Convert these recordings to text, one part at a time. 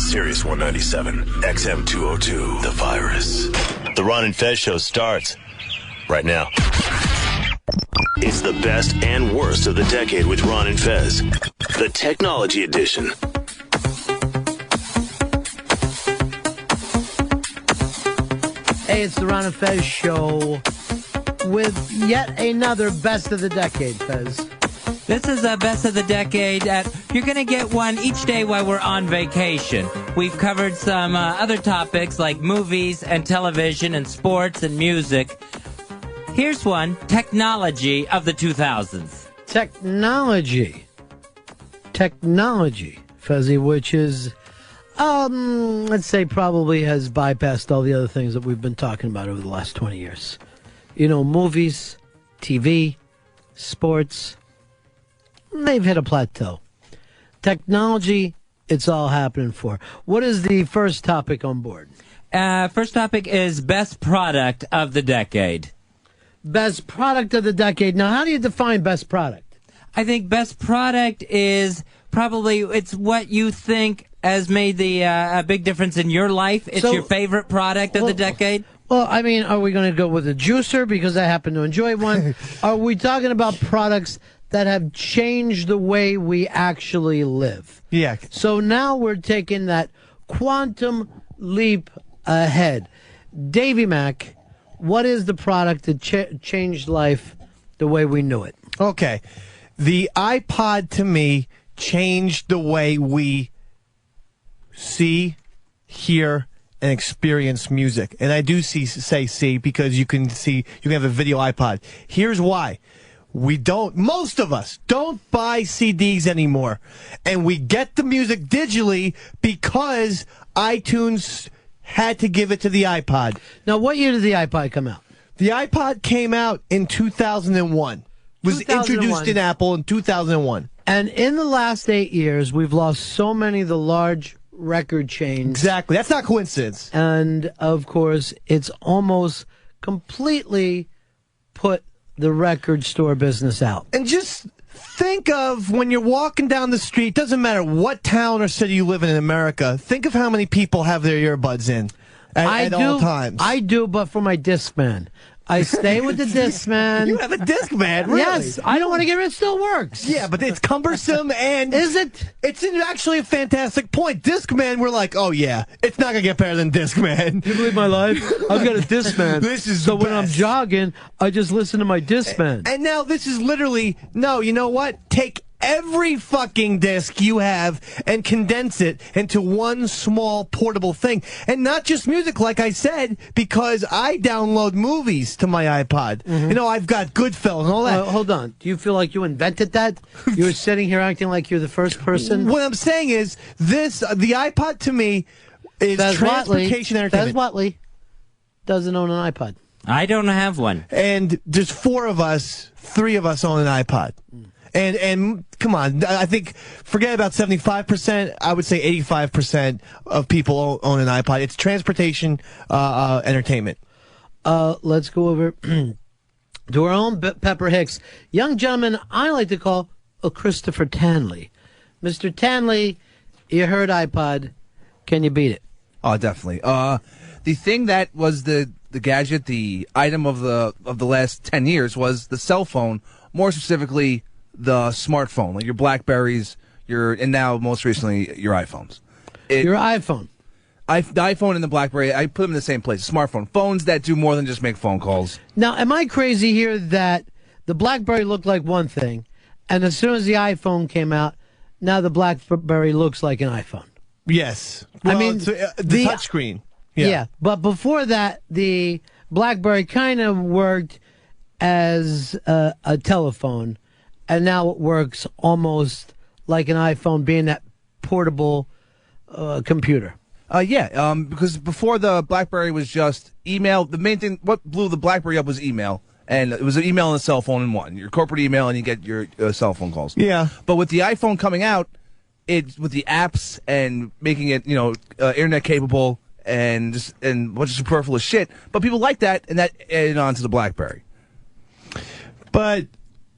Sirius 197, XM 202, The Virus. The Ron and Fez show starts right now. It's the best and worst of the decade with Ron and Fez. The Technology Edition. Hey, it's the Ron and Fez show with yet another best of the decade, Fez. This is the best of the decade. You're going to get one each day while we're on vacation. We've covered some other topics like movies and television and sports and music. Here's one, technology of the 2000s. Technology, Fezzy, which is, let's say probably has bypassed all the other things that we've been talking about over the last 20 years. You know, movies, TV, sports, they've hit a plateau. Technology, it's all happening for. What is the first topic on board? First topic is best product of the decade. Best product of the decade. Now, how do you define best product? I think best product is probably, it's what you think has made the a big difference in your life. It's your favorite product of the decade. Well, I mean, are we going to go with a juicer because I happen to enjoy one? Are we talking about products that have changed the way we actually live? Yeah. So now we're taking that quantum leap ahead. Davey Mack, what is the product that changed life the way we knew it? Okay. The iPod, to me, changed the way we see, hear, and experience music. And I do say see because you can have a video iPod. Here's why. Most of us don't buy CDs anymore. And we get the music digitally because iTunes had to give it to the iPod. Now, what year did the iPod come out? The iPod came out in 2001. Was introduced in Apple in 2001. And in the last 8 years, we've lost so many of the large record chains. Exactly. That's not coincidence. And, of course, it's almost completely put the record store business out. And just think of when you're walking down the street, doesn't matter what town or city you live in America, think of how many people have their earbuds in at all times. I do, but for my Discman. I stay with the Discman. You have a Discman, really? Yes, I don't want to get rid of it. It still works. Yeah, but it's cumbersome and... Is it? It's actually a fantastic point. Discman, we're like, oh yeah, it's not going to get better than Discman. You believe my life? I've got a Discman. This is so when I'm jogging, I just listen to my Discman. And now this is literally, no, you know what? Take every fucking disc you have and condense it into one small portable thing. And not just music, like I said, because I download movies to my iPod. Mm-hmm. You know, I've got Goodfellas and all that. Hold on. Do you feel like you invented that? You were sitting here acting like you're the first person? What I'm saying is, the iPod to me is transportation entertainment. Fez Watley doesn't own an iPod. I don't have one. And there's 3 of us own an iPod. And come on, I think, forget about 75%, I would say 85% of people own an iPod. It's transportation entertainment. Let's go over to our own Pepper Hicks. Young gentleman I like to call a Christopher Tanley. Mr. Tanley, you heard iPod. Can you beat it? Oh, definitely. The thing that was the gadget, the item of the last 10 years was the cell phone, more specifically the smartphone, like your Blackberries, and now most recently your iPhones. Your iPhone. The iPhone and the Blackberry, I put them in the same place. Smartphone. Phones that do more than just make phone calls. Now, am I crazy here that the Blackberry looked like one thing, and as soon as the iPhone came out, now the Blackberry looks like an iPhone? Yes. Well, I mean, the touchscreen. Yeah, but before that, the BlackBerry kind of worked as a telephone, and now it works almost like an iPhone, being that portable computer. Because before the BlackBerry was just email. The main thing, what blew the BlackBerry up was email. And it was an email and a cell phone in one. Your corporate email and you get your cell phone calls. Yeah. But with the iPhone coming out, with the apps and making it, internet capable and a bunch of superfluous shit. But people like that, and that added on to the BlackBerry. But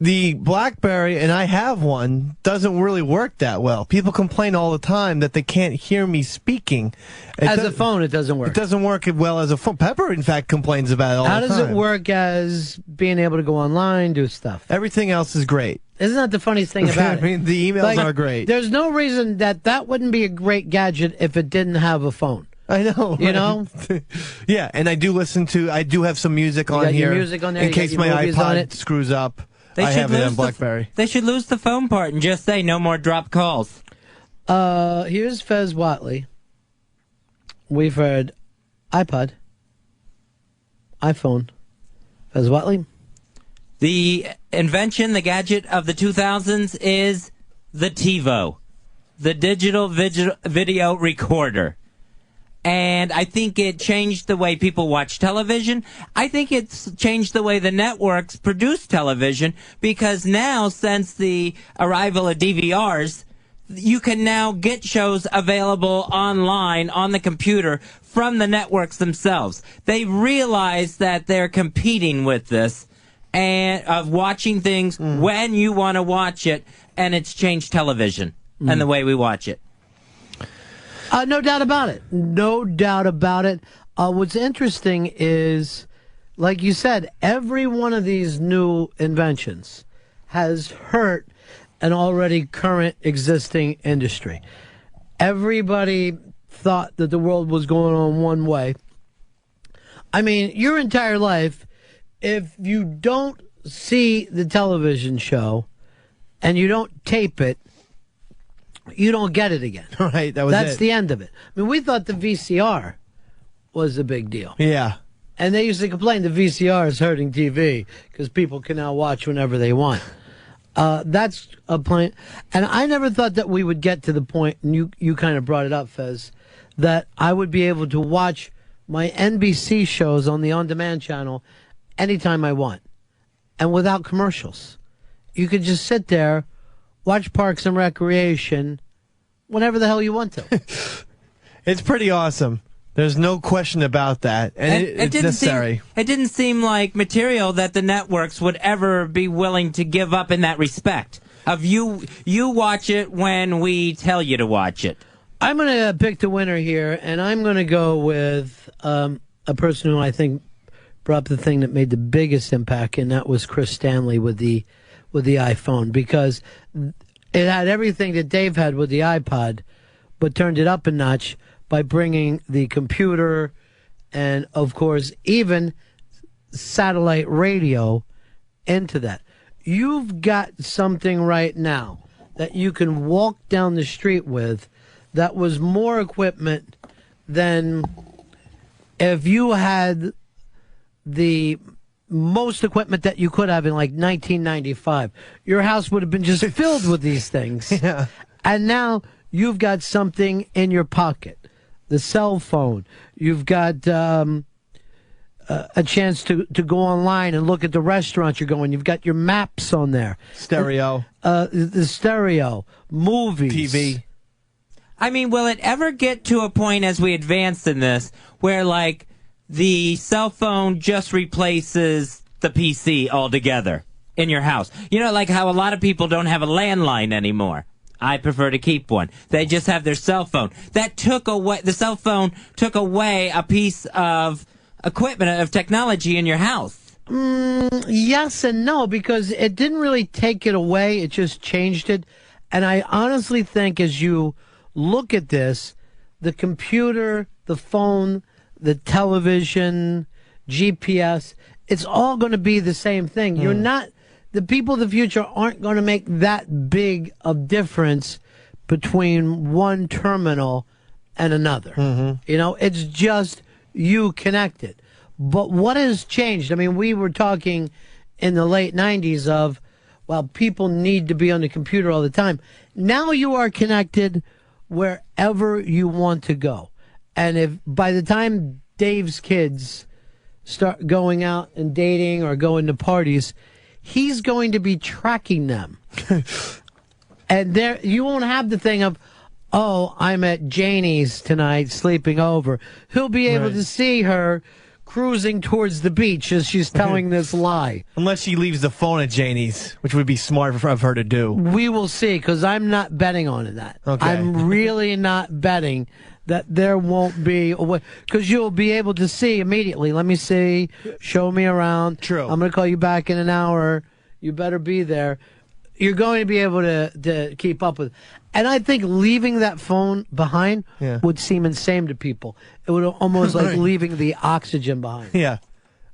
the BlackBerry, and I have one, doesn't really work that well. People complain all the time that they can't hear me speaking. As a phone, it doesn't work. It doesn't work well as a phone. Pepper, in fact, complains about it all the time. How does it work as being able to go online, do stuff? Everything else is great. Isn't that the funniest thing about it? I mean, the emails are great. There's no reason that wouldn't be a great gadget if it didn't have a phone. I know. You know? Yeah, and I do have some music on here. Your music on there. In case my iPod screws up. I have it on BlackBerry. They should lose the phone part and just say no more drop calls. Here's Fez Watley. We've heard iPod, iPhone. Fez Watley. The invention, the gadget of the 2000s is the TiVo, the digital video recorder. And I think it changed the way people watch television. I think it's changed the way the networks produce television, because now, since the arrival of DVRs, you can now get shows available online on the computer from the networks themselves. They realize that they're competing with this and of watching things when you want to watch it, and it's changed television and the way we watch it. No doubt about it. No doubt about it. What's interesting is, like you said, every one of these new inventions has hurt an already current existing industry. Everybody thought that the world was going on one way. I mean, your entire life, if you don't see the television show and you don't tape it, you don't get it again. Right, That's the end of it. I mean, we thought the VCR was a big deal. Yeah. And they used to complain the VCR is hurting TV because people can now watch whenever they want. That's a point. And I never thought that we would get to the point, and you kind of brought it up, Fez, that I would be able to watch my NBC shows on the on-demand channel anytime I want and without commercials. You could just sit there, watch Parks and Recreation whenever the hell you want to. It's pretty awesome. There's no question about that. And it's necessary. It didn't seem like material that the networks would ever be willing to give up in that respect. Of you watch it when we tell you to watch it. I'm going to pick the winner here, and I'm going to go with a person who I think brought up the thing that made the biggest impact, and that was Chris Stanley with the iPhone, because it had everything that Dave had with the iPod, but turned it up a notch by bringing the computer and, of course, even satellite radio into that. You've got something right now that you can walk down the street with that was more equipment than if you had the most equipment that you could have in like 1995. Your house would have been just filled with these things. Yeah. And now you've got something in your pocket. The cell phone. You've got a chance to go online and look at the restaurants you're going. You've got your maps on there. Stereo. The stereo. Movies. TV. I mean, will it ever get to a point as we advance in this where, like, the cell phone just replaces the PC altogether in your house? You know, like how a lot of people don't have a landline anymore. I prefer to keep one. They just have their cell phone. That took away, the cell phone took away a piece of equipment, of technology in your house. Yes and no, because it didn't really take it away. It just changed it. And I honestly think as you look at this, the computer, the phone, the television, GPS, it's all going to be the same thing. You're not, the people of the future aren't going to make that big of difference between one terminal and another. You know, it's just you connected. But what has changed? I mean, we were talking in the late 90s of, well, people need to be on the computer all the time. Now you are connected wherever you want to go. And if by the time Dave's kids start going out and dating or going to parties, he's going to be tracking them. And there, you won't have the thing of, oh, I'm at Janie's tonight sleeping over. He'll be able to see her cruising towards the beach as she's telling this lie. Unless she leaves the phone at Janie's, which would be smart of her to do. We will see, because I'm not betting on that. Okay. I'm really not betting that there won't be a way, because you'll be able to see immediately. Let me see. Show me around. True. I'm going to call you back in an hour. You better be there. You're going to be able to keep up with. And I think leaving that phone behind would seem insane to people. It would almost like leaving the oxygen behind. Yeah.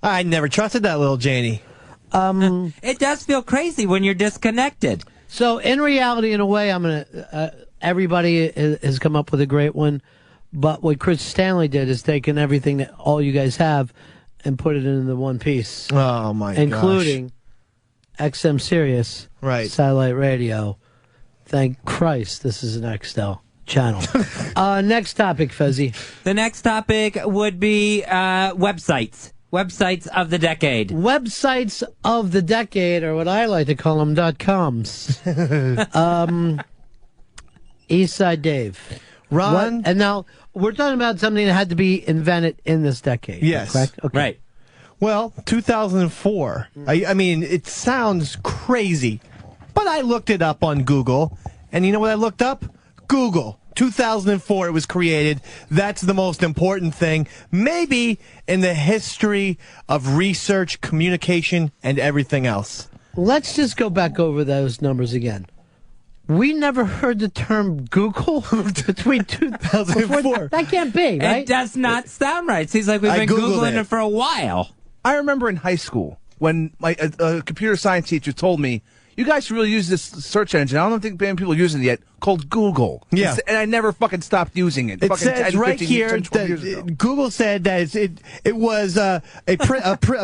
I never trusted that little Janie. It does feel crazy when you're disconnected. So in reality, in a way, I'm going to, everybody has come up with a great one. But what Chris Stanley did is taken everything that all you guys have and put it into one piece. Oh, my gosh. Including XM Sirius, satellite radio. Thank Christ this is an XL channel. Next topic, Fezzi. The next topic would be websites. Websites of the decade. Websites of the decade, or what I like to call them, .coms. Eastside Dave. Ron? And now, we're talking about something that had to be invented in this decade. Yes. Correct? Okay. Right. Well, 2004. I mean, it sounds crazy, but I looked it up on Google, and you know what I looked up? Google. 2004 it was created. That's the most important thing, maybe in the history of research, communication, and everything else. Let's just go back over those numbers again. We never heard the term Google between 2004. That can't be, right? It does not sound right. Seems like we've been Googling it for a while. I remember in high school when my computer science teacher told me, you guys should really use this search engine. I don't think many people are using it yet, called Google. Yeah. And I never fucking stopped using it. It fucking says 10, right 15, here 10, 12 years ago. that Google said that it was a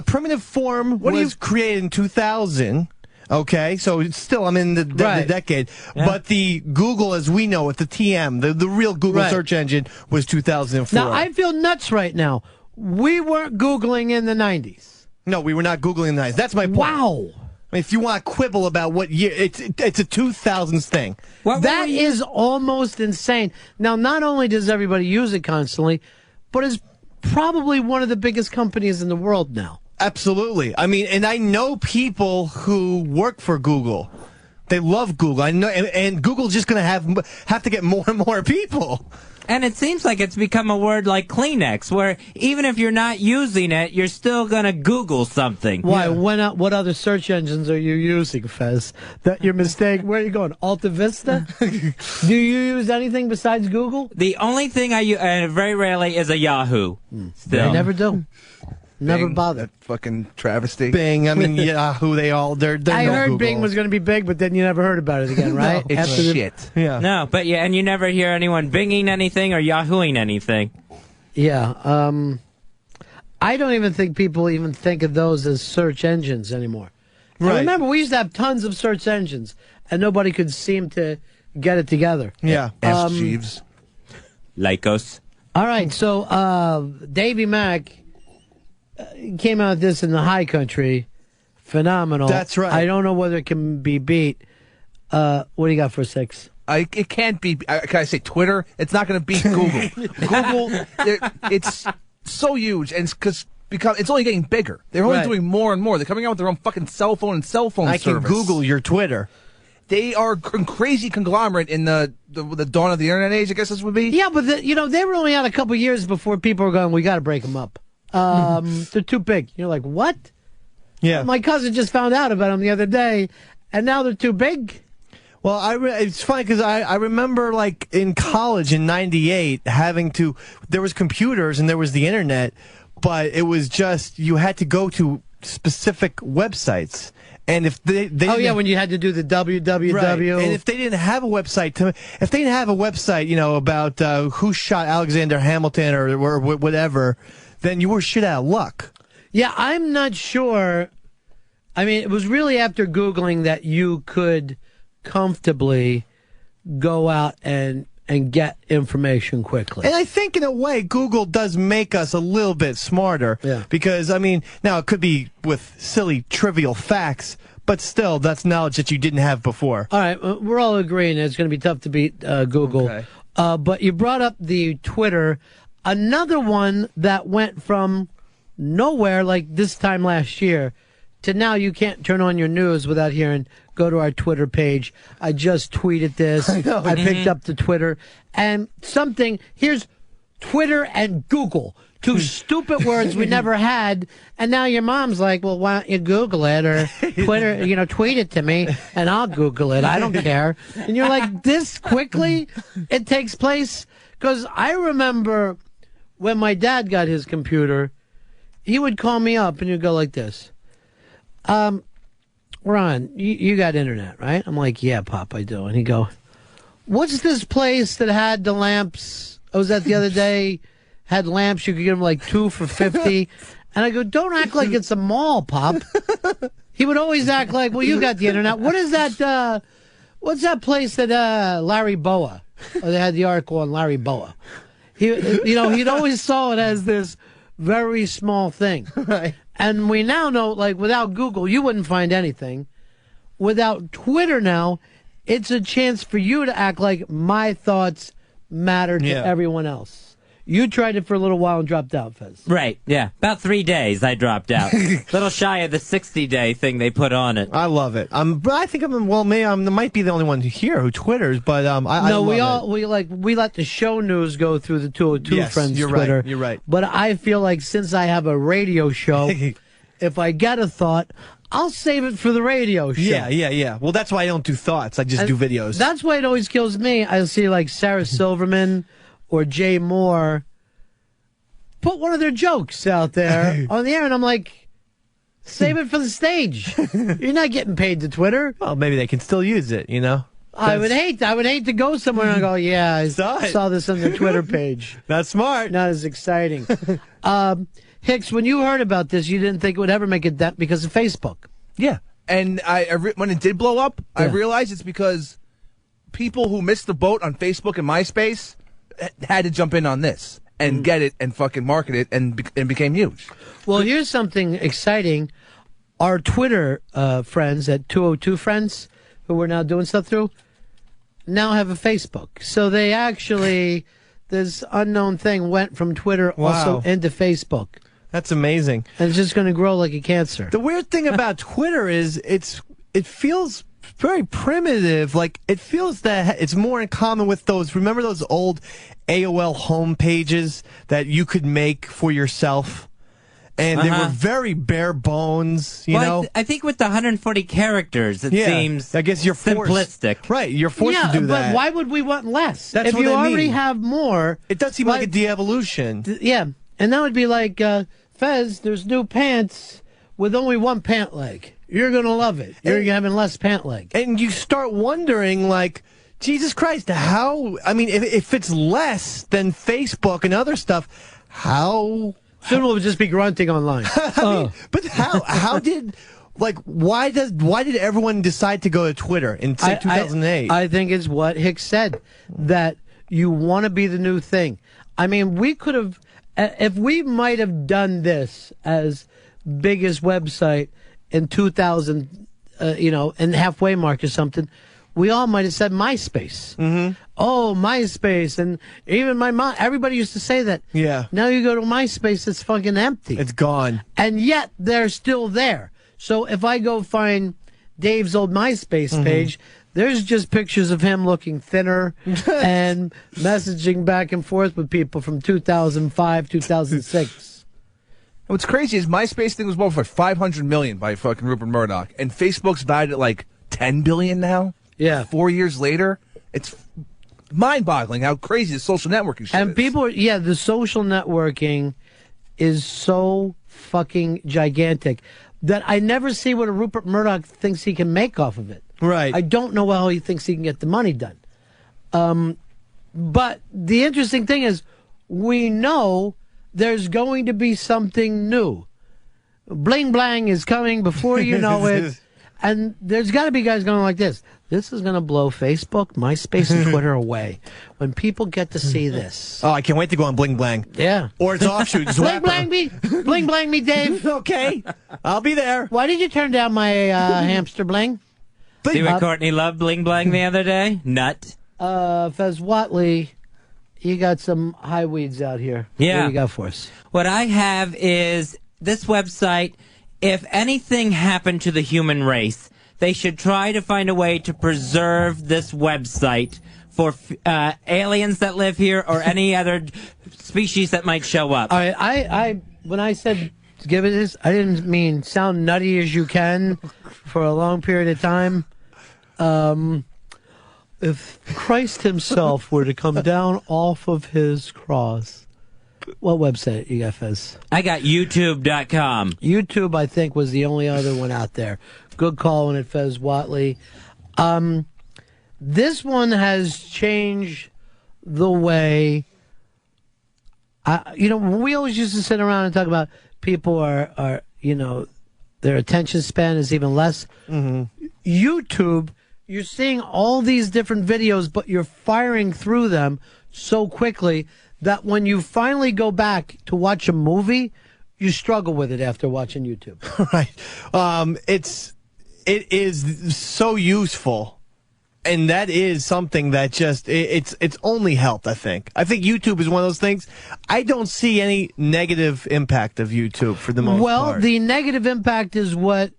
primitive form created in 2000. Okay, so it's still, I'm in the decade. Yeah. But the Google as we know it, the TM, the real Google search engine, was 2004. Now, I feel nuts right now. We weren't Googling in the 90s. No, we were not Googling in the 90s. That's my point. Wow. I mean, if you want to quibble about what year, it's a 2000s thing. That is almost insane. Now, not only does everybody use it constantly, but it's probably one of the biggest companies in the world now. Absolutely. I mean, and I know people who work for Google. They love Google. I know, and Google's just going to have to get more and more people. And it seems like it's become a word like Kleenex, where even if you're not using it, you're still going to Google something. Why? What other search engines are you using, Fez? That your mistake? Where are you going? Alta Vista? Do you use anything besides Google? The only thing I use, very rarely, is a Yahoo. Still. I never do. Never Bing, bothered. That fucking travesty. Bing, I mean, Yahoo, they're I heard Google. Bing was going to be big, but then you never heard about it again, right? No, it's shit. Yeah. No, but yeah, and you never hear anyone Binging anything or Yahooing anything. Yeah. I don't even think people even think of those as search engines anymore. Right. Remember, we used to have tons of search engines, and nobody could seem to get it together. Yeah. Ask Jeeves. Lycos. All right, so Davey Mack came out with this in the high country. Phenomenal. That's right. I don't know whether it can be beat. What do you got for 6? It can't be. Can I say Twitter? It's not going to beat Google. Google, it's so huge, and it's only getting bigger. They're only doing more and more. They're coming out with their own fucking cell phone and cell phone service. I can Google your Twitter. They are a crazy conglomerate in the dawn of the internet age, I guess this would be. Yeah, but they were only out a couple years before people were going, we got to break them up. They're too big. You're like, what? Yeah. My cousin just found out about them the other day, and now they're too big. Well, it's funny because I remember, like, in college in '98 there was computers and there was the internet, but it was just, you had to go to specific websites. And if they when you had to do the www. Right. And if they didn't have a website, about who shot Alexander Hamilton or whatever, then you were shit out of luck. Yeah, I'm not sure. I mean, it was really after Googling that you could comfortably go out and get information quickly. And I think in a way Google does make us a little bit smarter. Yeah. Because, I mean, now it could be with silly, trivial facts, but still, that's knowledge that you didn't have before. All right, we're all agreeing it's going to be tough to beat Google. Okay. But you brought up the Twitter. Another one that went from nowhere like this time last year to now you can't turn on your news without hearing, go to our Twitter page. I just tweeted this. I picked up the Twitter. And here's Twitter and Google. Two stupid words we never had. And now your mom's like, well, why don't you Google it or Twitter, tweet it to me and I'll Google it. I don't care. And you're like, this quickly it takes place? Because I remember when my dad got his computer, he would call me up and he'd go like this. Ron, you got internet, right? I'm like, yeah, Pop, I do. And he'd go, what's this place that had the lamps? I was at the other day. Had lamps, you could get them like 2 for $50. And I go, don't act like it's a mall, Pop. He would always act like, well, you got the internet. What is that, what's that place that, Larry Boa? Oh, they had the article on Larry Boa. He'd always saw it as this very small thing. Right. And we now know, like, without Google, you wouldn't find anything. Without Twitter now, it's a chance for you to act like my thoughts matter to everyone else. You tried it for a little while and dropped out, Fez. Right, yeah. About 3 days I dropped out. A little shy of the 60-day thing they put on it. I love it. I think maybe I might be the only one here who Twitters, but I love it. We let the show news go through the 202 Friends Twitter. Right, you're right. But I feel like since I have a radio show, if I get a thought, I'll save it for the radio show. Yeah. Well, that's why I don't do thoughts. I just do videos. That's why it always kills me. I see like Sarah Silverman or Jay Moore put one of their jokes out there on the air, and I'm like, save it for the stage. You're not getting paid to Twitter. Well, maybe they can still use it, I would hate to go somewhere and go, yeah, I saw this on the Twitter page. That's smart. Not as exciting. Hicks, when you heard about this, you didn't think it would ever make a dent because of Facebook. Yeah. And when it did blow up, I realized it's because people who missed the boat on Facebook and MySpace had to jump in on this and get it and fucking market it and became huge. Well, here's something exciting. Our Twitter friends at 202 Friends, who we're now doing stuff through, now have a Facebook. So they actually, this unknown thing went from Twitter also into Facebook. That's amazing. And it's just going to grow like a cancer. The weird thing about Twitter is it feels very primitive. Like, it feels that it's more in common with remember those old AOL home pages that you could make for yourself? And they were very bare bones, you know? I think with the 140 characters, it seems I guess you're simplistic. Right, you're forced to do that. But why would we want less? That's if what you I already mean. have more. It does seem like a de-evolution. Yeah, and that would be like, Fez, there's new pants with only one pant leg. You're going to love it. You're having less pant leg. And you start wondering, like, Jesus Christ, how, I mean, if it's less than Facebook and other stuff, how... Soon we'll just be grunting online. But how did, like, why did everyone decide to go to Twitter in, say, 2008? I think it's what Hicks said, that you want to be the new thing. I mean, we could have, if we might have done this as biggest website in 2000, in halfway mark or something, we all might have said MySpace. Mm-hmm. Oh, MySpace. And even my mom, everybody used to say that. Yeah. Now you go to MySpace, it's fucking empty. It's gone. And yet they're still there. So if I go find Dave's old MySpace page, there's just pictures of him looking thinner and messaging back and forth with people from 2005, 2006. What's crazy is MySpace thing was bought for $500 million by fucking Rupert Murdoch, and Facebook's valued at like $10 billion now. Yeah. 4 years later, it's mind-boggling how crazy the social networking shit is. And people, the social networking is so fucking gigantic that I never see what a Rupert Murdoch thinks he can make off of it. Right. I don't know how he thinks he can get the money done. But the interesting thing is, we know there's going to be something new. Bling Blang is coming before you know it. And there's got to be guys going like this. This is going to blow Facebook, MySpace, and Twitter away when people get to see this. Oh, I can't wait to go on Bling Blang. Yeah. Or its offshoot, Bling Blang me. Bling Blang me, Dave. Okay. I'll be there. Why did you turn down my hamster bling? See what Courtney loved Bling Blang the other day? Nut. Fez Watley, you got some high weeds out here. Yeah. What do you got for us? What I have is this website, if anything happened to the human race, they should try to find a way to preserve this website for aliens that live here or any other species that might show up. All right, I when I said give it this, I didn't mean sound nutty as you can for a long period of time. If Christ himself were to come down off of his cross, what website you got, Fez? I got YouTube.com. YouTube, I think, was the only other one out there. Good call on it, Fez Watley. This one has changed the way, we always used to sit around and talk about people are their attention span is even less. Mm-hmm. YouTube, you're seeing all these different videos, but you're firing through them so quickly that when you finally go back to watch a movie, you struggle with it after watching YouTube. Right. It is so useful. And that is something that just, it's only helped, I think. I think YouTube is one of those things. I don't see any negative impact of YouTube for the most part. Well, the negative impact is what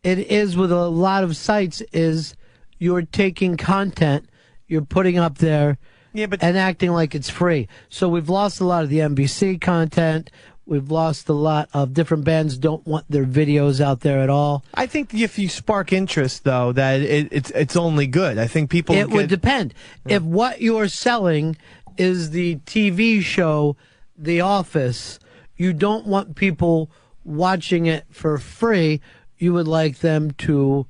it is with a lot of sites is you're taking content, you're putting up there and acting like it's free. So we've lost a lot of the NBC content. We've lost a lot of different bands don't want their videos out there at all. I think if you spark interest, though, that it's only good. I think people... It would depend. Yeah. If what you're selling is the TV show The Office, you don't want people watching it for free. You would like them to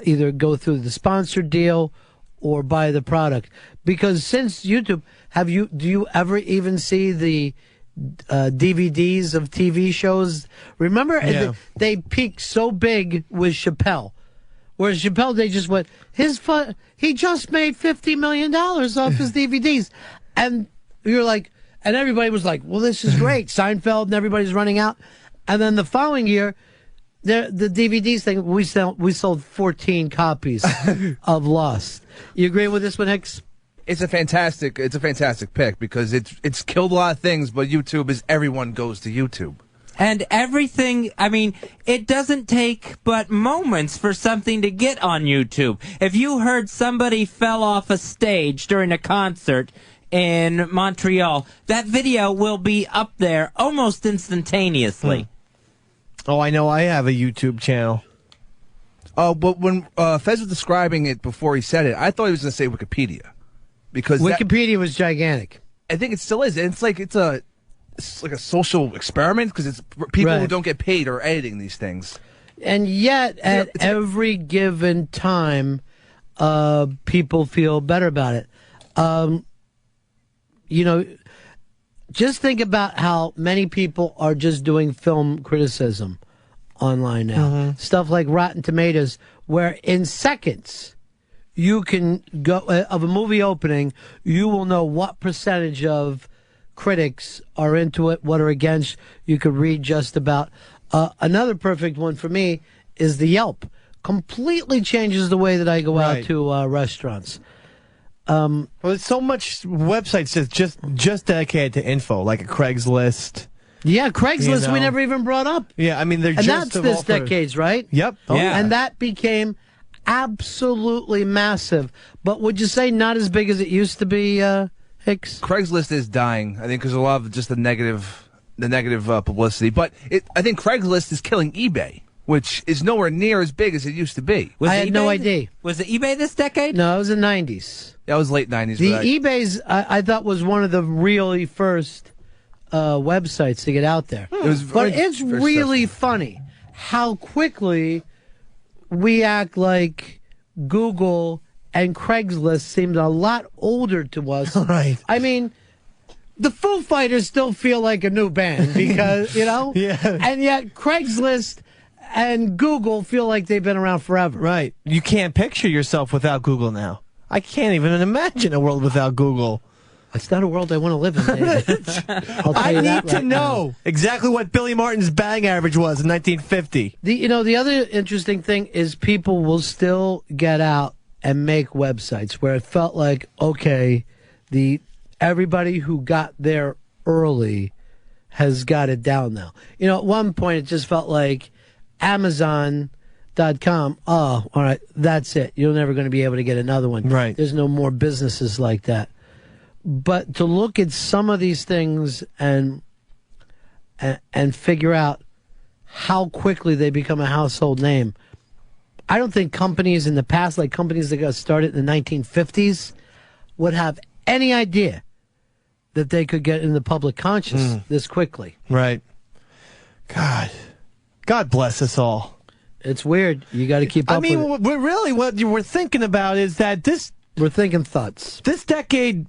either go through the sponsored deal or buy the product. Because since YouTube, do you ever even see the DVDs of TV shows? Remember, they peaked so big with Chappelle. Whereas Chappelle, they just went, he just made $50 million off his DVDs. And you're like, and everybody was like, well, this is great. Seinfeld and everybody's running out. And then the following year, the DVDs thing, we sold 14 copies of Lost. You agree with this one, Hicks? It's a fantastic pick because it's killed a lot of things, but YouTube is everyone goes to YouTube. And everything, I mean, it doesn't take but moments for something to get on YouTube. If you heard somebody fell off a stage during a concert in Montreal, that video will be up there almost instantaneously. Oh, I know I have a YouTube channel. Oh, but when Fez was describing it before he said it, I thought he was going to say Wikipedia. Because Wikipedia was gigantic. I think it still is. It's like a social experiment because it's people who don't get paid are editing these things. And yet, at every given time, people feel better about it. Just think about how many people are just doing film criticism online now. Mm-hmm. Stuff like Rotten Tomatoes, where in seconds you can go of a movie opening, you will know what percentage of critics are into it, what are against. You could read just about. Another perfect one for me is the Yelp. Completely changes the way that I go out to restaurants. Well, there's so much websites that's just dedicated to info, like a Craigslist. Yeah, Craigslist we never even brought up. Yeah, I mean, they're and that's this decade's, right? Yep. Oh, yeah. And that became absolutely massive. But would you say not as big as it used to be, Hicks? Craigslist is dying, I think, because a lot of just the negative publicity. But I think Craigslist is killing eBay, which is nowhere near as big as it used to be. I had no idea. Was it eBay this decade? No, it was the 90s. That was late 90s. The eBay's, I thought, was one of the really first websites to get out there. But it's really funny how quickly we act like Google and Craigslist seemed a lot older to us. Right. I mean, the Foo Fighters still feel like a new band because, Yeah. And yet Craigslist and Google feel like they've been around forever. Right. You can't picture yourself without Google now. I can't even imagine a world without Google. It's not a world I want to live in, David. I need to know exactly what Billy Martin's batting average was in 1950. The other interesting thing is people will still get out and make websites where it felt like, okay, everybody who got there early has got it down now. You know, at one point it just felt like Amazon.com, oh, all right, that's it. You're never going to be able to get another one. Right. There's no more businesses like that. But to look at some of these things and figure out how quickly they become a household name, I don't think companies in the past, like companies that got started in the 1950s, would have any idea that they could get in the public conscious this quickly. Right. God bless us all. It's weird. You got to keep up with it. We're really what we're thinking about is that we're thinking thoughts. This decade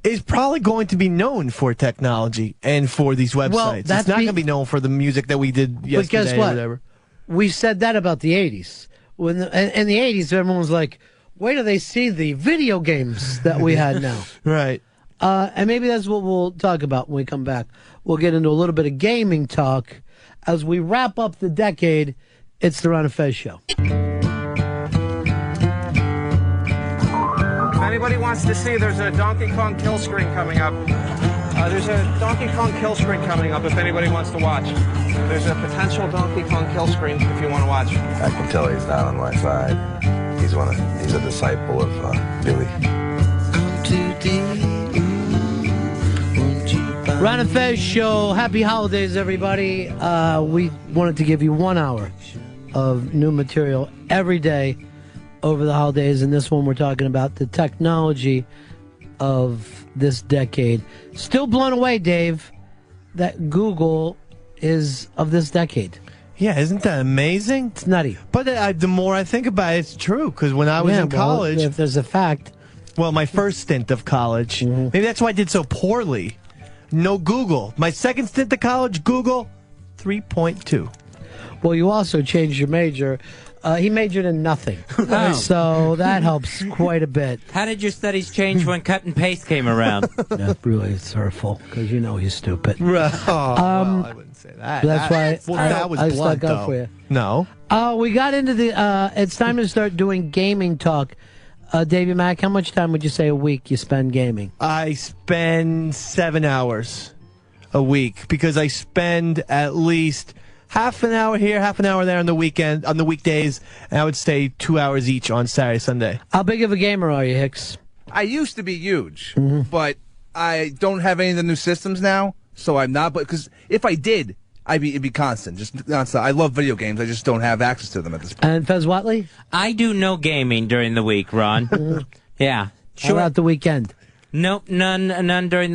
is probably going to be known for technology and for these websites. Well, it's not going to be known for the music that we did yesterday but guess what? or whatever. We said that about the 80s. In the 80s, everyone was like, wait till they see the video games that we had now. Right. And maybe that's what we'll talk about when we come back. We'll get into a little bit of gaming talk. As we wrap up the decade, it's the Ron and Fez Show. If anybody wants to see, there's a Donkey Kong kill screen coming up. There's a Donkey Kong kill screen coming up if anybody wants to watch. There's a potential Donkey Kong kill screen if you want to watch. I can tell he's not on my side. He's a disciple of Billy. Ron and Fez Show. Happy holidays, everybody. We wanted to give you 1 hour of new material every day over the holidays. And this one, we're talking about the technology of this decade. Still blown away, Dave, that Google is of this decade. Yeah, isn't that amazing? It's nutty. But the more I think about it, it's true. Because when I was in college, if there's a fact, my first stint of college, maybe that's why I did so poorly. No Google. My second stint of college, Google, 3.2. Well, you also changed your major. He majored in nothing. Oh. So that helps quite a bit. How did your studies change when cut and paste came around? Yeah, really, it's hurtful because you know he's stupid. Well, I wouldn't say that. That's why that was I blunt, stuck up though. for you. No. We got into the. It's time to start doing gaming talk. Davey Mack, how much time would you say a week you spend gaming? I spend 7 hours a week because I spend at least half an hour here, half an hour there on the weekend, on the weekdays, and I would stay 2 hours each on Saturday, Sunday. How big of a gamer are you, Hicks? I used to be huge, but I don't have any of the new systems now, so I'm not. But because if I did, it'd be constant, just nonstop. I love video games. I just don't have access to them at this point. And Fez Watley? I do no gaming during the week, Ron. Yeah. How about the weekend? Nope, none during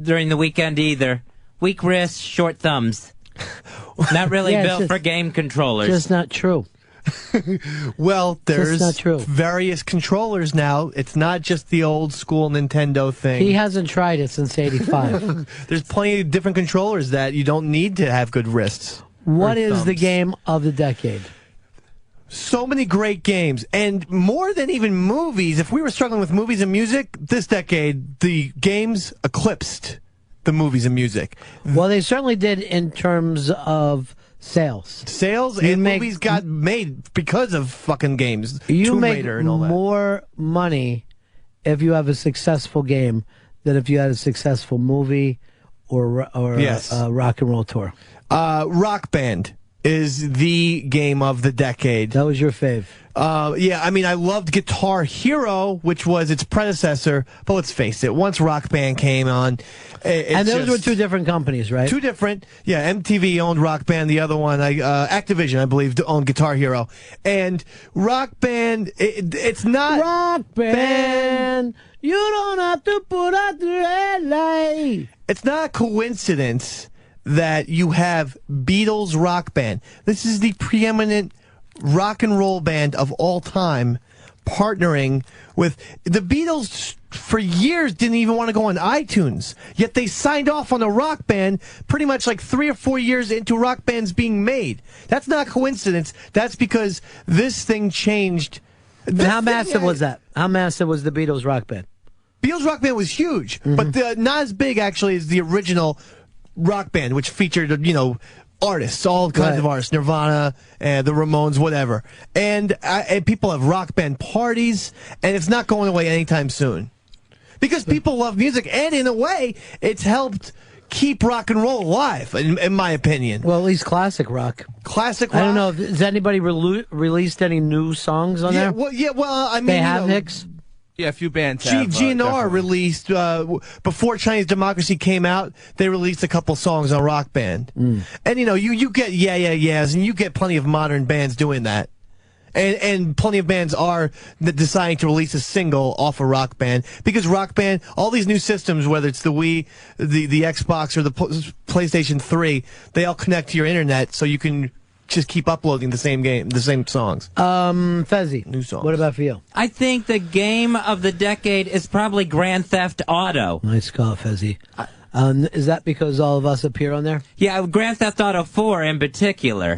during the weekend either. Weak wrists, short thumbs. Not really Yeah, built for game controllers. Just not true. Well, there's not true. various controllers now. It's not just the old school Nintendo thing. He hasn't tried it since '85. There's plenty of different controllers that you don't need to have good wrists. What is the thumbs. game of the decade? So many great games, and more than even movies. If we were struggling with movies and music, this decade, the games eclipsed the movies and music. Well, they certainly did in terms of sales. Movies got made because of fucking games. You Tomb make Raider and all that. more money if you have a successful game than if you had a successful movie or Yes. a rock and roll tour. Rock Band is the game of the decade. That was your fave. Yeah, I mean, I loved Guitar Hero, which was its predecessor, but let's face it, once Rock Band came on, And those were two different companies, right? Two different, yeah. MTV owned Rock Band. The other one, Activision, I believe, owned Guitar Hero. And Rock Band, it's not Rock Band. You don't have to put out the red light. It's not a coincidence that you have Beatles Rock Band. This is the preeminent rock and roll band of all time, partnering with the Beatles. For years didn't even want to go on iTunes, yet they signed off on a Rock Band pretty much like 3 or 4 years into Rock Band's being made. That's not coincidence. That's because this thing changed. How massive was that? How massive was the Beatles Rock Band? Beatles Rock Band was huge, but not as big actually as the original Rock Band, which featured, artists, all kinds of artists, Nirvana, the Ramones, whatever. And people have Rock Band parties, and it's not going away anytime soon. Because people love music, and in a way, it's helped keep rock and roll alive, in my opinion. Well, at least classic rock. Classic rock. I don't know. Has anybody released any new songs on there? Well, I mean, they have Hicks. Yeah, a few bands have. GNR definitely. released, before Chinese Democracy came out, they released a couple songs on Rock Band. And, you get yeahs, and you get plenty of modern bands doing that. And plenty of bands are deciding to release a single off of Rock Band, because Rock Band, all these new systems, whether it's the Wii, the Xbox, or the PlayStation 3, they all connect to your internet, so you can just keep uploading the same songs. Fezzi, new songs. What about for you? I think the game of the decade is probably Grand Theft Auto. Nice call, Fezzi. Is that because all of us appear on there? Yeah, Grand Theft Auto 4 in particular.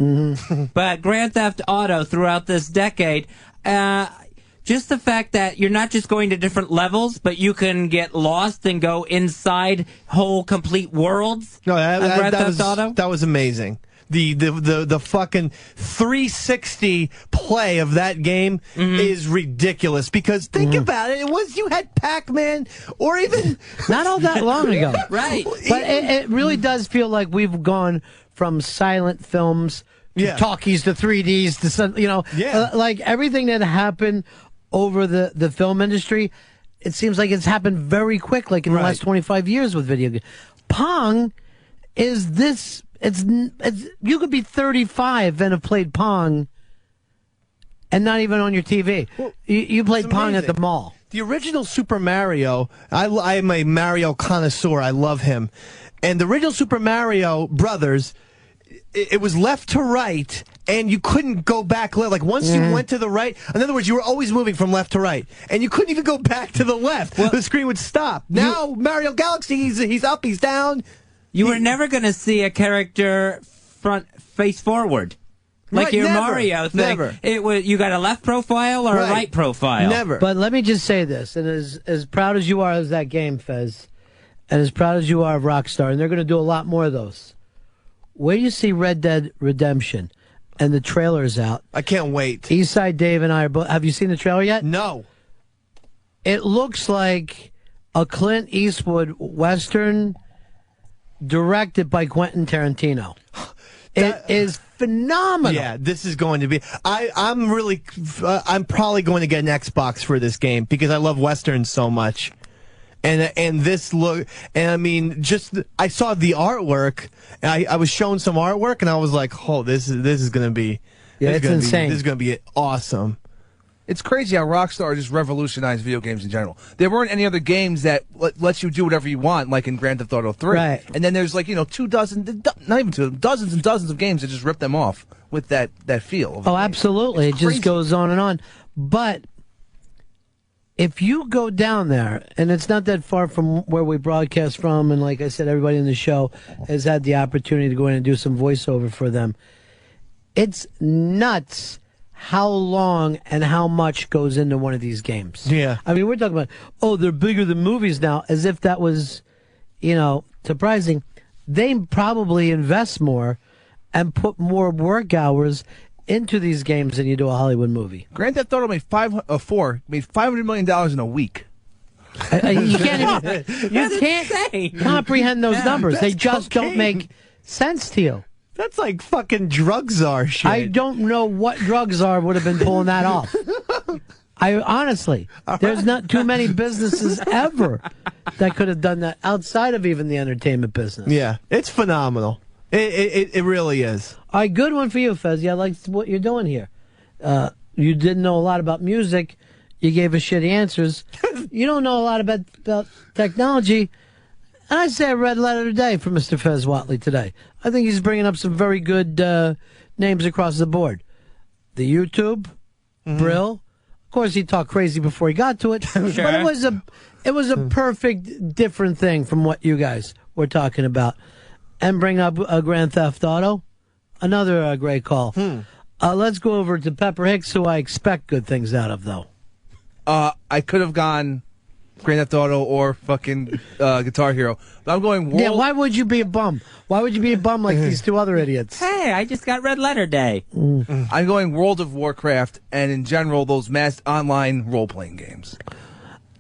But Grand Theft Auto throughout this decade, just the fact that you're not just going to different levels, but you can get lost and go inside whole complete worlds. No, Grand Theft Auto. That was amazing. The fucking 360 play of that game is ridiculous, because think about it. You had Pac-Man, or even not all that long ago. Right. But it really does feel like we've gone from silent films to talkies to 3Ds to like everything that happened over the film industry. It seems like it's happened very quick, like in the last 25 years with video games. Pong is this. It's you could be 35 and have played Pong and not even on your TV. Well, you played Pong at the mall. The original Super Mario, I am a Mario connoisseur. I love him. And the original Super Mario Brothers, it was left to right, and you couldn't go back left. Like, once you went to the right, in other words, you were always moving from left to right, and you couldn't even go back to the left. Well, the screen would stop. Now, Mario Galaxy, he's up, he's down. You were never going to see a character face forward. Like your Mario thing. Never. You got a left profile or a right profile? Never. But let me just say this, and as proud as you are of that game, Fez, and as proud as you are of Rockstar, and they're going to do a lot more of those, where do you see Red Dead Redemption? And the trailer's out. I can't wait. Eastside Dave and I are both. Have you seen the trailer yet? No. It looks like a Clint Eastwood Western directed by Quentin Tarantino. It is phenomenal. Yeah, this is going to be. I'm probably going to get an Xbox for this game, because I love westerns so much. And this look, and I mean, I saw the artwork. And I was shown some artwork, and I was like, oh, this is going to be. Yeah, it's insane. This is going to be awesome. It's crazy how Rockstar just revolutionized video games in general. There weren't any other games that lets you do whatever you want, like in Grand Theft Auto 3. Right. And then there's not even dozens and dozens of games that just rip them off with that feel. Oh, absolutely. It just goes on and on. But if you go down there, and it's not that far from where we broadcast from, and like I said, everybody in the show has had the opportunity to go in and do some voiceover for them. It's nuts how long and how much goes into one of these games. Yeah. I mean, we're talking about, they're bigger than movies now, as if that was, surprising. They probably invest more and put more work hours into these games than you do a Hollywood movie. Grand Theft Auto made $500 million in a week. You can't comprehend those numbers. They just don't make sense to you. That's like fucking drug czar shit. I don't know what drug czar would have been pulling that off. Honestly, there's not too many businesses ever that could have done that outside of even the entertainment business. Yeah, it's phenomenal. It really is. All right, good one for you, Fezzi. I like what you're doing here. You didn't know a lot about music. You gave us shitty answers. You don't know a lot about technology. And I say a red letter today for Mr. Fez Whatley today. I think he's bringing up some very good names across the board. The YouTube, Brill. Of course, he talked crazy before he got to it. Sure. But it was a perfect different thing from what you guys were talking about. And bring up a Grand Theft Auto. Another great call. Let's go over to Pepper Hicks, who I expect good things out of, though. I could have gone Grand Theft Auto or fucking Guitar Hero, but I'm going World. Yeah, why would you be a bum? Why would you be a bum like these two other idiots? Hey, I just got Red Letter Day. I'm going World of Warcraft, and in general, those mass online role-playing games.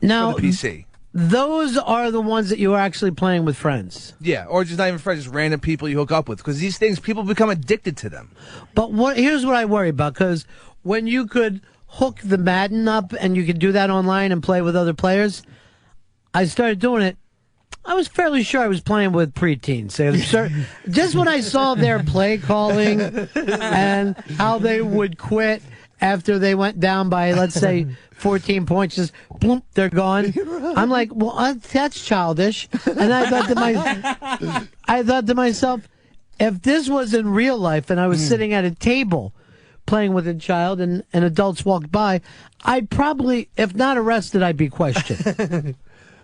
Now, for the PC. Those are the ones that you are actually playing with friends. Yeah, or just not even friends, just random people you hook up with. Because these things, people become addicted to them. But here's what I worry about, because when you could hook the Madden up and you could do that online and play with other players, I started doing it. I was fairly sure I was playing with preteens. Just when I saw their play calling and how they would quit after they went down by, let's say, 14 points, just boom, they're gone. I'm like, well, that's childish. And I thought to myself, if this was in real life and I was sitting at a table playing with a child and adults walked by, I'd probably, if not arrested, I'd be questioned.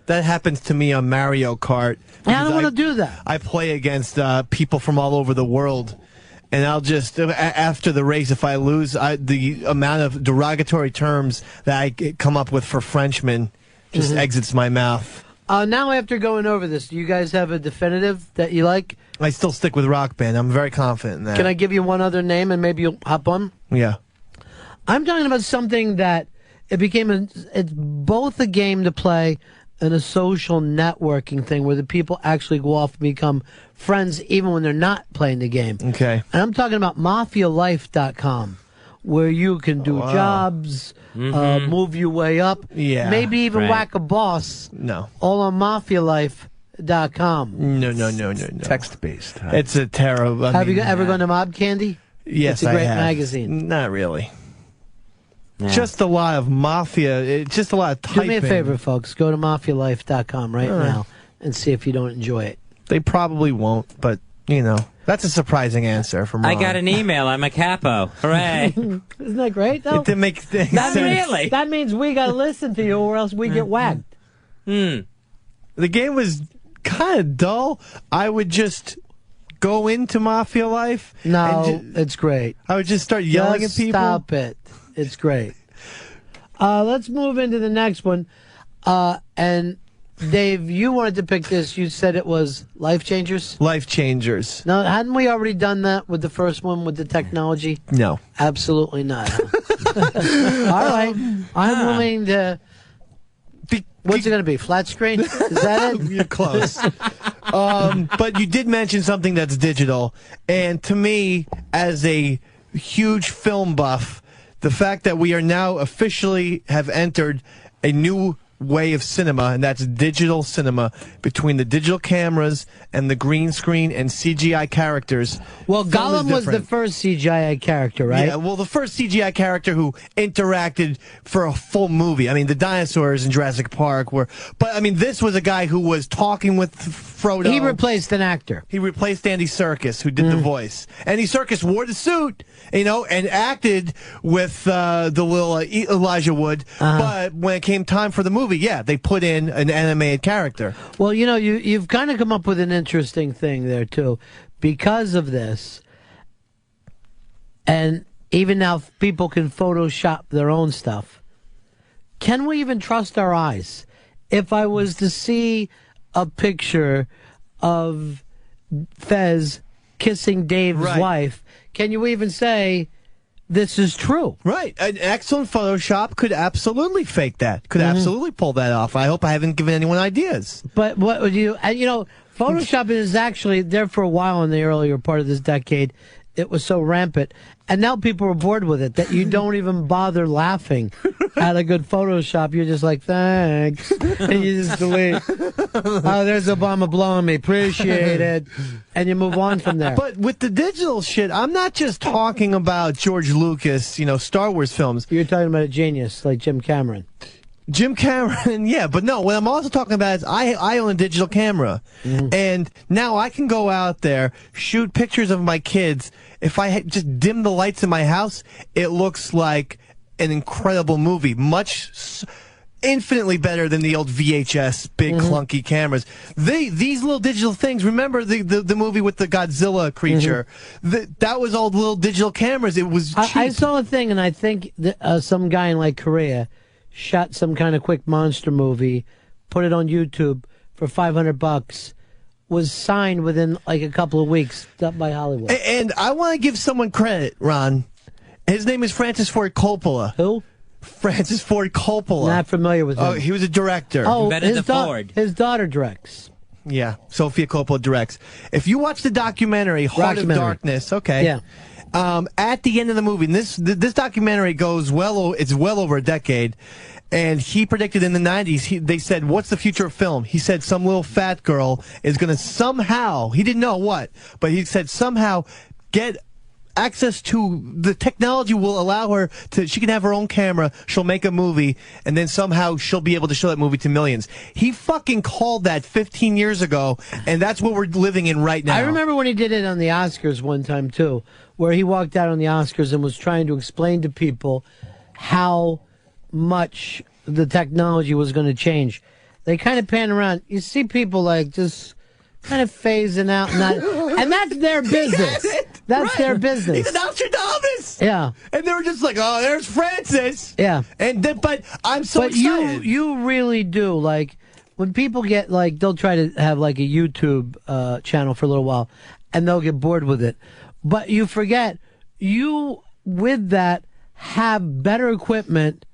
That happens to me on Mario Kart. I don't want to do that. I play against people from all over the world. And I'll just, after the race, if I lose, the amount of derogatory terms that I come up with for Frenchmen just exits my mouth. Now, after going over this, do you guys have a definitive that you like? I still stick with Rock Band. I'm very confident in that. Can I give you one other name and maybe you'll hop on? Yeah. I'm talking about something that it's both a game to play and a social networking thing where the people actually go off and become friends even when they're not playing the game. Okay. And I'm talking about MafiaLife.com, where you can do jobs, move your way up, maybe even whack a boss. No. All on MafiaLife.com. No. Text-based. Huh? It's a terrible... Have you ever gone to Mob Candy? Yes, it's a great have. magazine. Not really. Yeah. Just a lot of mafia. It's just a lot of typing. Do me a favor, folks. Go to MafiaLife.com right now and see if you don't enjoy it. They probably won't, but, that's a surprising answer from Ron. I got an email. I'm a capo. Hooray. Isn't that great, though? It didn't make sense. Not really. That means we got to listen to you or else we get whacked. The game was kind of dull. I would just go into Mafia Life. No, it's great. I would just start yelling at people. Stop it. It's great. Let's move into the next one. And Dave, you wanted to pick this. You said it was Life Changers? Life Changers. Now, hadn't we already done that with the first one with the technology? No. Absolutely not. All right. I'm willing to... What's it going to be? Flat screen? Is that it? You're close. But you did mention something that's digital. And to me, as a huge film buff, the fact that we are now officially have entered a new way of cinema, and that's digital cinema, between the digital cameras and the green screen and CGI characters. Well, Gollum was the first CGI character, right? Yeah, well, the first CGI character who interacted for a full movie. I mean, the dinosaurs in Jurassic Park were... But, I mean, this was a guy who was talking with Frodo. He replaced an actor. He replaced Andy Serkis, who did the voice. Andy Serkis wore the suit, and acted with the little Elijah Wood. But when it came time for the movie, they put in an animated character. Well, you've kind of come up with an interesting thing there, too. Because of this, and even now people can Photoshop their own stuff, can we even trust our eyes? If I was to see a picture of Fez kissing Dave's wife, can you even say... this is true? Right. An excellent Photoshop could absolutely fake that. Could absolutely pull that off. I hope I haven't given anyone ideas. But what would you... Photoshop is actually there for a while in the earlier part of this decade. It was so rampant. And now people are bored with it that you don't even bother laughing at a good Photoshop. You're just like, thanks. And you just delete. Oh, there's Obama blowing me. Appreciate it. And you move on from there. But with the digital shit, I'm not just talking about George Lucas, Star Wars films. You're talking about a genius like Jim Cameron. Jim Cameron, yeah, but no, what I'm also talking about is I own a digital camera, and now I can go out there, shoot pictures of my kids. If I just dim the lights in my house, it looks like an incredible movie, infinitely better than the old VHS big clunky cameras. These little digital things. Remember the movie with the Godzilla creature? That was all little digital cameras. It was cheap. I saw a thing, and I think that, some guy in like Korea shot some kind of quick monster movie, put it on YouTube for $500, was signed within like a couple of weeks up by Hollywood. And I want to give someone credit, Ron. His name is Francis Ford Coppola. Who? Francis Ford Coppola. Not familiar with him. Oh, he was a director. Oh, Invented the Ford. His daughter directs. Yeah, Sofia Coppola directs. If you watch the documentary Heart of Darkness, okay. Yeah. At the end of the movie, and this documentary goes it's well over a decade, and he predicted in the 90s, they said, what's the future of film? He said some little fat girl is going to somehow, he didn't know what, but he said somehow get access to the technology will allow her to, she can have her own camera, she'll make a movie, and then somehow she'll be able to show that movie to millions. He fucking called that 15 years ago, and that's what we're living in right now. I remember when he did it on the Oscars one time, too, where he walked out on the Oscars and was trying to explain to people how much the technology was going to change. They kind of pan around. You see people like just kind of phasing out, and that's their business. That's their business. He's an Nostradamus. Yeah. And they were just like, oh, there's Francis. Yeah. And then, but I'm so excited. You really do. Like, when people get, like, they'll try to have, like, a YouTube channel for a little while, and they'll get bored with it. But you forget, you, with that, have better equipment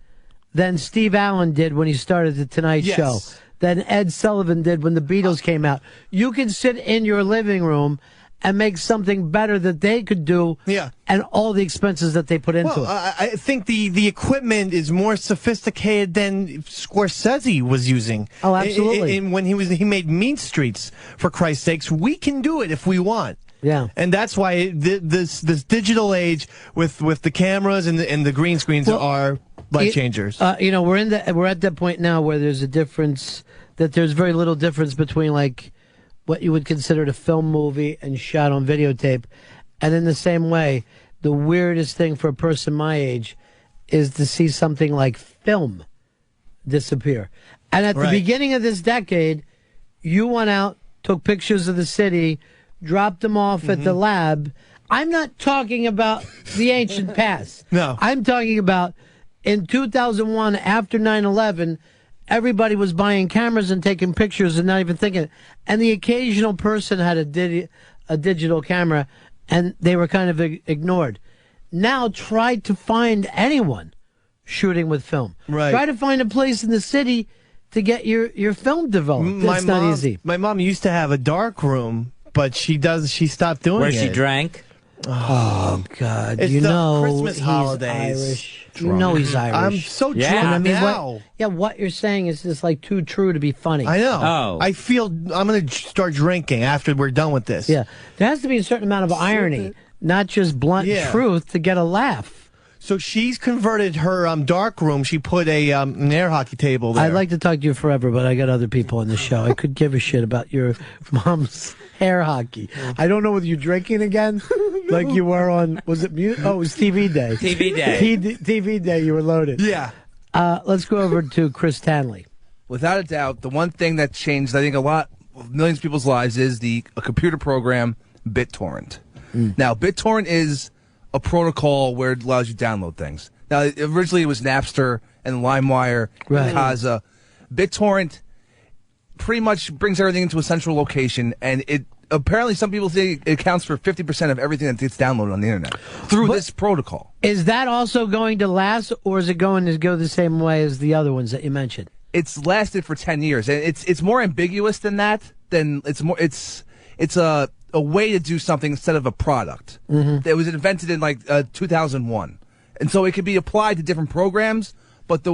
than Steve Allen did when he started The Tonight Show, than Ed Sullivan did when the Beatles came out. You can sit in your living room and make something better that they could do, and all the expenses that they put into it. I think the equipment is more sophisticated than Scorsese was using. Oh, absolutely. When he made Mean Streets, for Christ's sakes, we can do it if we want. Yeah, and that's why this digital age with the cameras and the green screens are life changers. We're at that point now where there's a difference, that there's very little difference between like what you would consider a film movie and shot on videotape, and in the same way, the weirdest thing for a person my age is to see something like film disappear. And at the beginning of this decade, you went out, took pictures of the city, dropped them off at the lab. I'm not talking about the ancient past. No. I'm talking about in 2001, after 9/11, everybody was buying cameras and taking pictures and not even thinking. And the occasional person had a digital camera, and they were kind of ignored. Now try to find anyone shooting with film. Right. Try to find a place in the city to get your film developed. That's not easy. My mom used to have a dark room, but she stopped doing it. Where she drank? Oh, God. It's the Christmas he's holidays. Irish. You know he's Irish. I'm so drunk now. What you're saying is just like too true to be funny. I know. Oh. I feel I'm going to start drinking after we're done with this. Yeah. There has to be a certain amount of irony, not just blunt truth to get a laugh. So she's converted her dark room. She put an air hockey table there. I'd like to talk to you forever, but I got other people on the show. I could give a shit about your mom's air hockey. I don't know whether you're drinking again, like you were on, was it mute? Oh, it was TV Day. TV Day. TV Day, you were loaded. Yeah. Let's go over to Chris Tanley. Without a doubt, the one thing that changed, I think, millions of people's lives is a computer program, BitTorrent. Now, BitTorrent is a protocol where it allows you to download things. Now, originally it was Napster and LimeWire, and Kazaa. BitTorrent pretty much brings everything into a central location, and it apparently some people think it accounts for 50% of everything that gets downloaded on the internet through this protocol. Is that also going to last, or is it going to go the same way as the other ones that you mentioned? It's lasted for 10 years, and it's more ambiguous than that. It's a way to do something instead of a product. It was invented in like 2001, and so it can be applied to different programs. But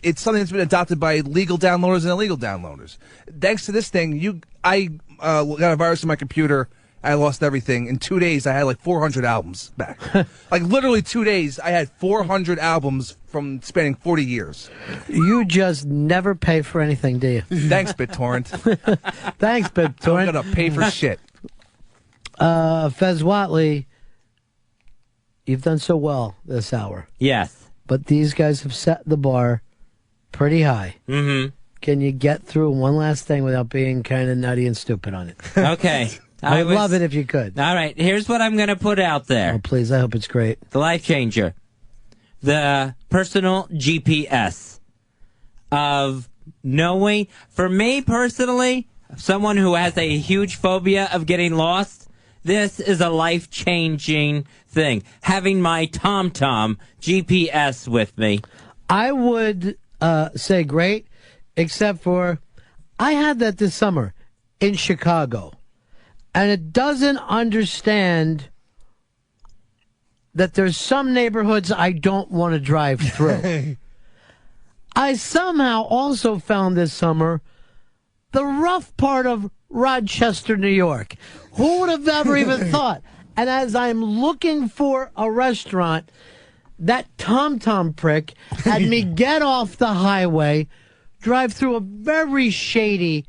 it's something that's been adopted by legal downloaders and illegal downloaders. Thanks to this thing, I got a virus in my computer. I lost everything. In 2 days, I had like 400 albums back. Like literally 2 days, I had 400 albums from spanning 40 years. You just never pay for anything, do you? Thanks, BitTorrent. Thanks, BitTorrent. I'm gonna pay for shit. Fez Watley, you've done so well this hour. Yes. But these guys have set the bar pretty high. Mm-hmm. Can you get through one last thing without being kind of nutty and stupid on it? Okay. I would love it if you could. All right. Here's what I'm going to put out there. Oh, please. I hope it's great. The life changer. The personal GPS of knowing. For me personally, someone who has a huge phobia of getting lost, this is a life-changing thing. Having my TomTom GPS with me. I would say great, except for I had that this summer in Chicago, and it doesn't understand that there's some neighborhoods I don't want to drive through. I somehow also found this summer the rough part of Rochester, New York. Who would have ever even thought? And as I'm looking for a restaurant, that TomTom prick had me get off the highway, drive through a very shady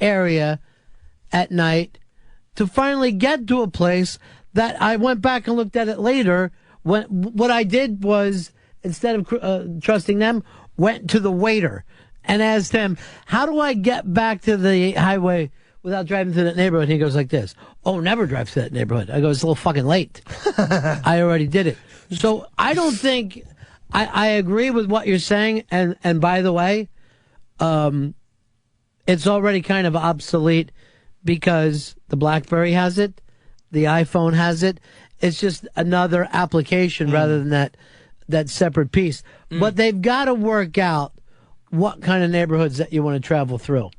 area at night to finally get to a place that I went back and looked at it later. What I did was, instead of trusting them, went to the waiter and asked him, how do I get back to the highway without driving through that neighborhood? And he goes like this, oh, never drive through that neighborhood. I go, it's a little fucking late. I already did it. So I don't think, I agree with what you're saying. And by the way, it's already kind of obsolete because the BlackBerry has it, the iPhone has it. It's just another application rather than that separate piece. But they've got to work out what kind of neighborhoods that you want to travel through.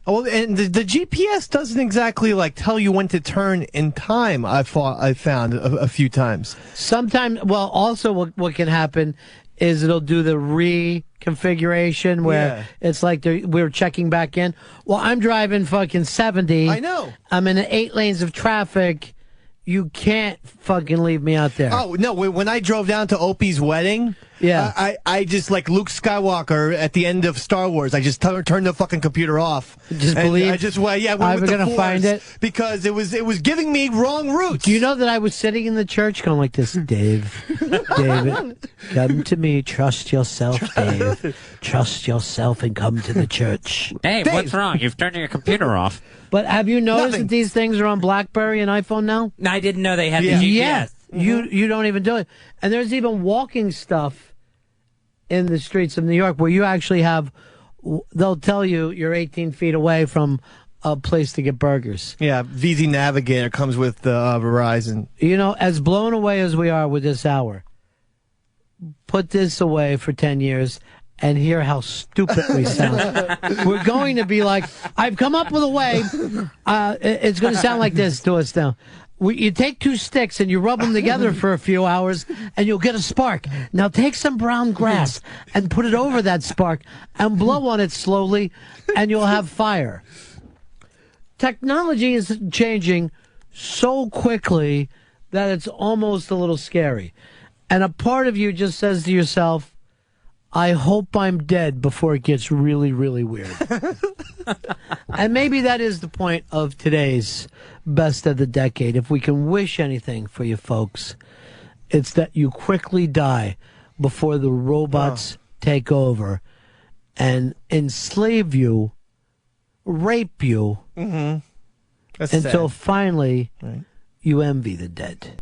Oh, and the GPS doesn't exactly like tell you when to turn in time. I found a few times. Sometimes, well, also what can happen is it'll do the reconfiguration where it's like we're checking back in. Well, I'm driving fucking 70. I know. I'm in 8 lanes of traffic. You can't fucking leave me out there. Oh, no. When I drove down to Opie's wedding, I just, like Luke Skywalker at the end of Star Wars, I just turned the fucking computer off. Just believe? I just, went I'm with the going to find it. Because it was giving me wrong routes. Do you know that I was sitting in the church going like this, David, come to me, trust yourself, Dave. Trust yourself and come to the church. Dave, what's wrong? You've turned your computer off. But have you noticed Nothing. that these things are on BlackBerry and iPhone now? No, I didn't know they had the GPS. Yes. You don't even do it. And there's even walking stuff in the streets of New York where you actually have, they'll tell you you're 18 feet away from a place to get burgers. Yeah, VZ Navigator comes with Verizon. You know, as blown away as we are with this hour, put this away for 10 years and hear how stupid we sound. We're going to be like, I've come up with a way. It's going to sound like this to us now. You take 2 sticks and you rub them together for a few hours and you'll get a spark. Now take some brown grass and put it over that spark and blow on it slowly and you'll have fire. Technology is changing so quickly that it's almost a little scary. And a part of you just says to yourself, I hope I'm dead before it gets really, really weird. And maybe that is the point of today's Best of the Decade. If we can wish anything for you folks, it's that you quickly die before the robots take over and enslave you, rape you, That's until sad. finally Right. you envy the dead.